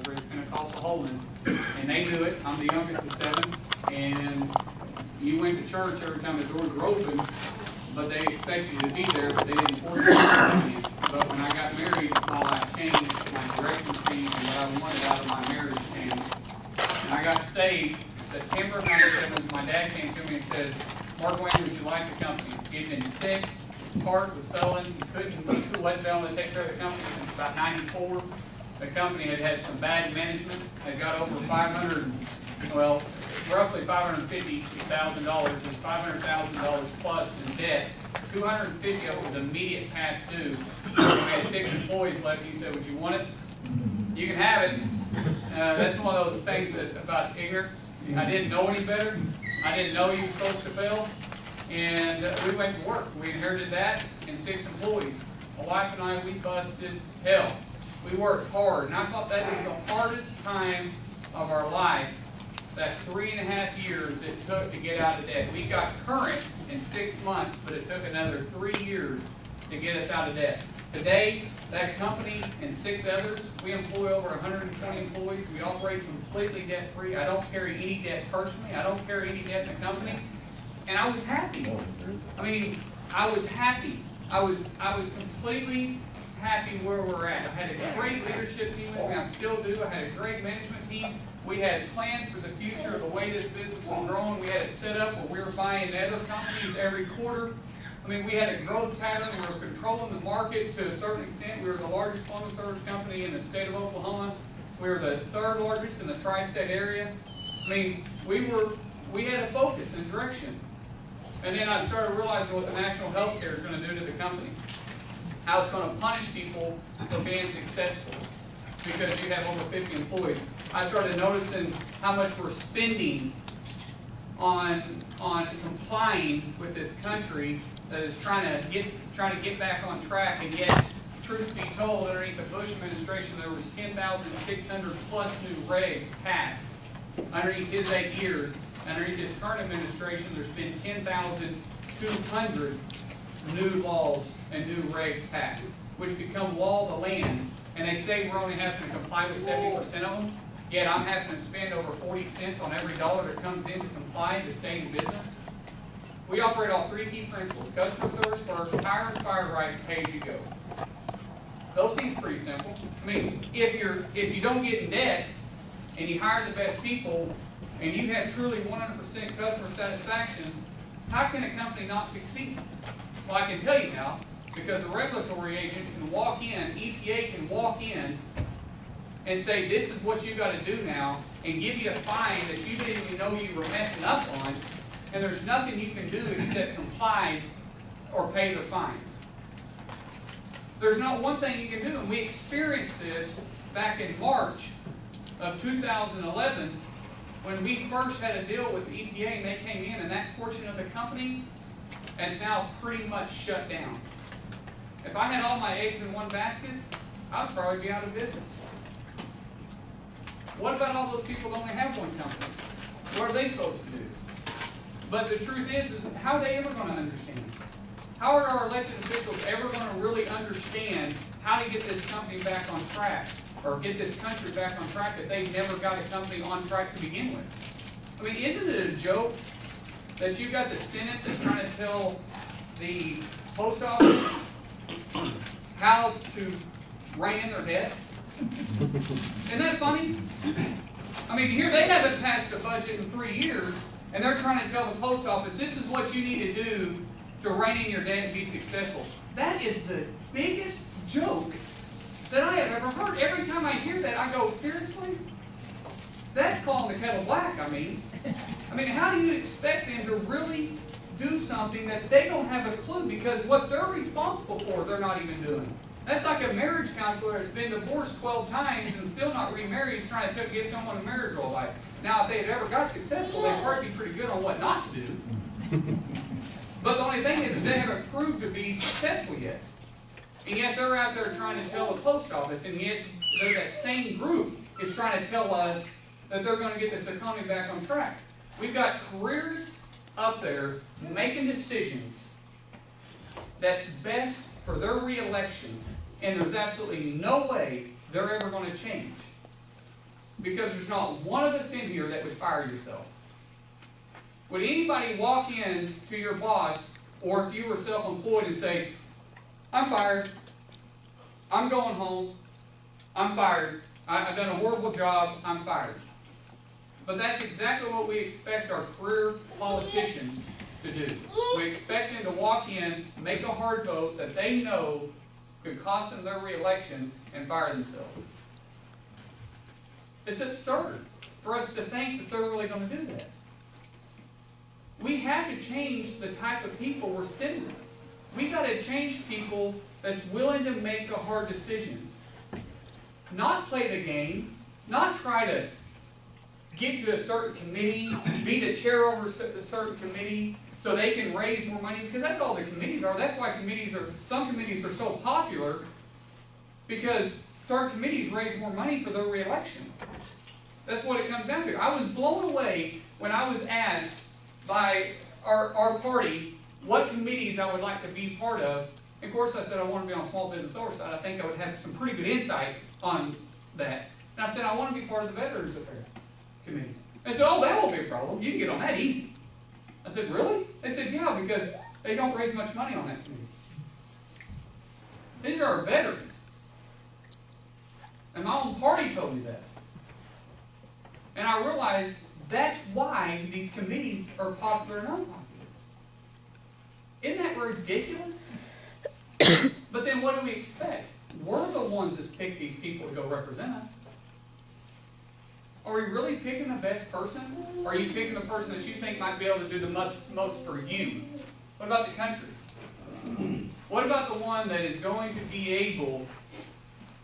raised Pentecostal holiness, and they knew it. I'm the youngest of 7, and you went to church every time the doors were open, but they expected you to be there, but they didn't force you to be. But when I got married, my life changed, my direction changed, and what I wanted out of my marriage changed. And I got saved September of '97. My dad came to me and said, "Markwayne, would you like the company?" He'd been sick, his heart was failing, he wasn't able to take care of the company since about '94. The company had had some bad management, had got over roughly $550,000, just $500,000 plus in debt. 250 of it was immediate past due. We had 6 employees left. He said, "Would you want it? You can have it." That's one of those things about ignorance. I didn't know any better. I didn't know you were supposed to fail. And we went to work. We inherited that and 6 employees. My wife and I, we busted hell. We worked hard. And I thought that was the hardest time of our life, that 3.5 years it took to get out of debt. We got current in 6 months, but it took another 3 years to get us out of debt. Today, that company and 6 others, we employ over 120 employees. We operate completely debt-free. I don't carry any debt personally. I don't carry any debt in the company. And I was happy. I mean, I was happy. I was completely happy where we're at. I had a great leadership team with me. I still do. I had a great management team. We had plans for the future of the way this business was growing. We had it set up where we were buying other companies every quarter. I mean, we had a growth pattern. We were controlling the market to a certain extent. We were the largest plumbing service company in the state of Oklahoma. We were the 3rd largest in the tri-state area. I mean, we had a focus and direction. And then I started realizing what the national health care is going to do to the company. How it's going to punish people for being successful because you have over 50 employees. I started noticing how much we're spending on complying with this country that is trying to get back on track, and yet, truth be told, underneath the Bush administration, there was 10,600 plus new regs passed. Underneath his 8 years, underneath his current administration, there's been 10,200 new laws and new regs passed, which become law of the land. And they say we're only having to comply with 70% of them, yet I'm having to spend over 40 cents on every dollar that comes in to comply to stay in business. We operate all 3 key principles: customer service first, hire and fire right, pay as you go. Those seem pretty simple. I mean, if you don't get in debt and you hire the best people and you have truly 100% customer satisfaction, how can a company not succeed? Well, I can tell you now, because a regulatory agent can walk in, EPA can walk in and say, "This is what you got to do now," and give you a fine that you didn't even know you were messing up on, and there's nothing you can do except comply or pay the fines. There's not one thing you can do, and we experienced this back in March of 2011 when we first had a deal with the EPA and they came in, and that portion of the company has now pretty much shut down. If I had all my eggs in one basket, I would probably be out of business. What about all those people that only have one company? What are they supposed to do? But the truth is how are they ever going to understand? How are our elected officials ever going to really understand how to get this company back on track, or get this country back on track if they've never got a company on track to begin with? I mean, isn't it a joke that you've got the Senate that's trying to tell the post office how to rein in their debt? Isn't that funny? I mean, here they haven't passed a budget in 3 years, and they're trying to tell the post office, "This is what you need to do to rein in your debt and be successful." That is the biggest joke that I have ever heard. Every time I hear that, I go, seriously? That's calling the kettle black, I mean. How do you expect them to really do something that they don't have a clue? Because what they're responsible for, they're not even doing. That's like a marriage counselor that's been divorced 12 times and still not remarried. He's trying to get someone a marriage role life. Now, if they had ever got successful, they'd probably be pretty good on what not to do. But the only thing is they haven't proved to be successful yet. And yet they're out there trying to tell the post office, and yet that same group is trying to tell us that they're going to get this economy back on track. We've got careers up there making decisions that's best for their re-election, and there's absolutely no way they're ever going to change. because there's not one of us in here that would fire yourself. Would anybody walk in to your boss, or if you were self-employed, and say, I'm fired, I'm going home, I'm fired, I've done a horrible job, I'm fired. But that's exactly what we expect our career politicians to do. We expect them to walk in, make a hard vote that they know could cost them their re-election, and fire themselves. It's absurd for us to think that they're really going to do that. We have to change the type of people we're sitting with. We've got to change people that's willing to make the hard decisions. Not play the game, not try to get to a certain committee, be the chair over a certain committee so they can raise more money, because that's all the committees are. That's why some committees are so popular, because certain committees raise more money for their re-election. That's what it comes down to. I was blown away when I was asked by our party what committees I would like to be part of. And of course I said I want to be on small business oversight. I think I would have some pretty good insight on that. And I said I want to be part of the Veterans Affairs Committee. They said, oh, that won't be a problem. You can get on that easy. I said, really? They said, yeah, because they don't raise much money on that committee. These are our veterans. And my own party told me that. And I realized that's why these committees are popular and unpopular. Isn't that ridiculous? But then what do we expect? We're the ones that pick these people to go represent us. Are we really picking the best person? Or are you picking the person that you think might be able to do the most for you? What about the country? What about the one that is going to be able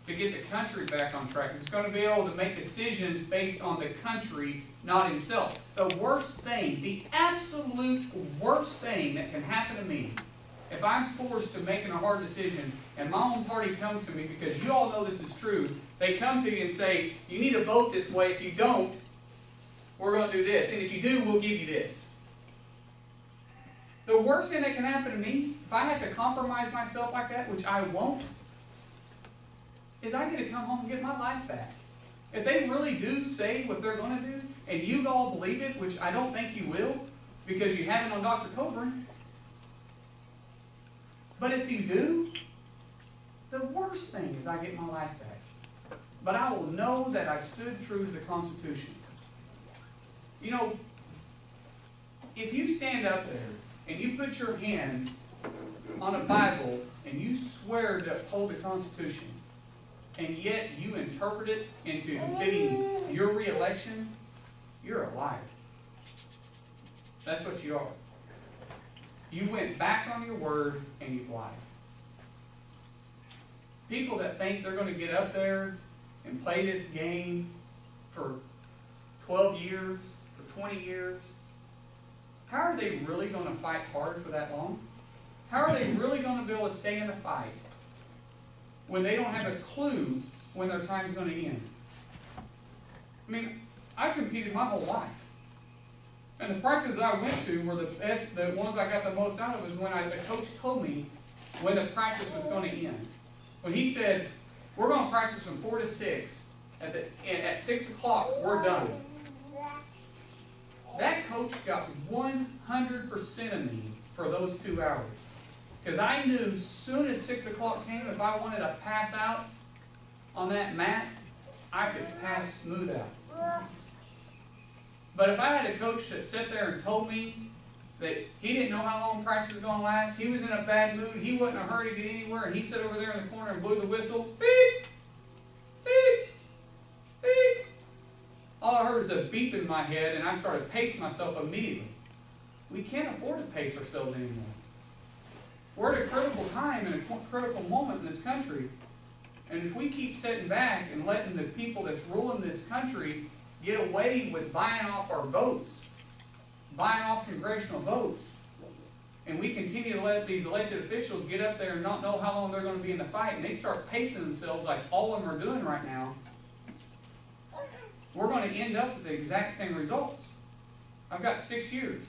to get the country back on track? It's going to be able to make decisions based on the country, not himself. The worst thing, the absolute worst thing that can happen to me, if I'm forced to making a hard decision and my own party comes to me, because you all know this is true, they come to you and say, you need to vote this way. If you don't, we're going to do this. And if you do, we'll give you this. The worst thing that can happen to me, if I have to compromise myself like that, which I won't, is I get to come home and get my life back. If they really do say what they're going to do, and you all believe it, which I don't think you will, because you haven't on Dr. Coburn, but if you do, the worst thing is I get my life back. But I will know that I stood true to the Constitution. You know, if you stand up there and you put your hand on a Bible and you swear to uphold the Constitution, and yet you interpret it into fitting your re-election, you're a liar. That's what you are. You went back on your word and you've lied. People that think they're going to get up there and play this game for 12 years, for 20 years, how are they really going to fight hard for that long? How are they really going to be able to stay in the fight when they don't have a clue when their time's going to end? I mean, I've competed my whole life. And the practices I went to were the best, the ones I got the most out of was when the coach told me when the practice was going to end. When he said, we're going to practice from 4 to 6, at 6 o'clock, we're done. That coach got 100% of me for those 2 hours. Because I knew as soon as 6 o'clock came, if I wanted to pass out on that mat, I could pass smooth out. But if I had a coach that sat there and told me that he didn't know how long practice was going to last, he was in a bad mood, he wasn't in a hurry to get anywhere, and he sat over there in the corner and blew the whistle, beep, beep, beep. All I heard was a beep in my head, and I started pacing myself immediately. We can't afford to pace ourselves anymore. We're at a critical time and a critical moment in this country, and if we keep sitting back and letting the people that's ruling this country get away with buying off our votes, buying off congressional votes, and we continue to let these elected officials get up there and not know how long they're going to be in the fight, and they start pacing themselves like all of them are doing right now, we're going to end up with the exact same results. I've got 6 years,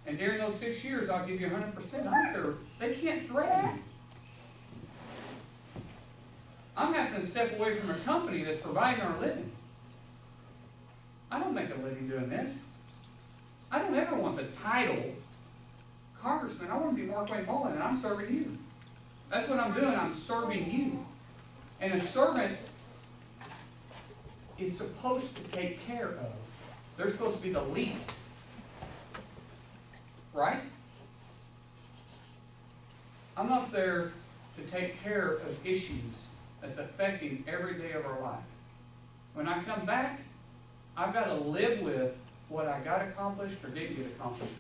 and during those 6 years, I'll give you 100%. I don't care. They can't threaten me. I'm having to step away from a company that's providing our living. I don't make a living doing this. I don't ever want the title Congressman. I want to be Markwayne Mullin, and I'm serving you. That's what I'm doing. I'm serving you. And a servant is supposed to take care of. They're supposed to be the least. Right? I'm not there to take care of issues that's affecting every day of our life. When I come back, I've got to live with what I got accomplished or didn't get accomplished.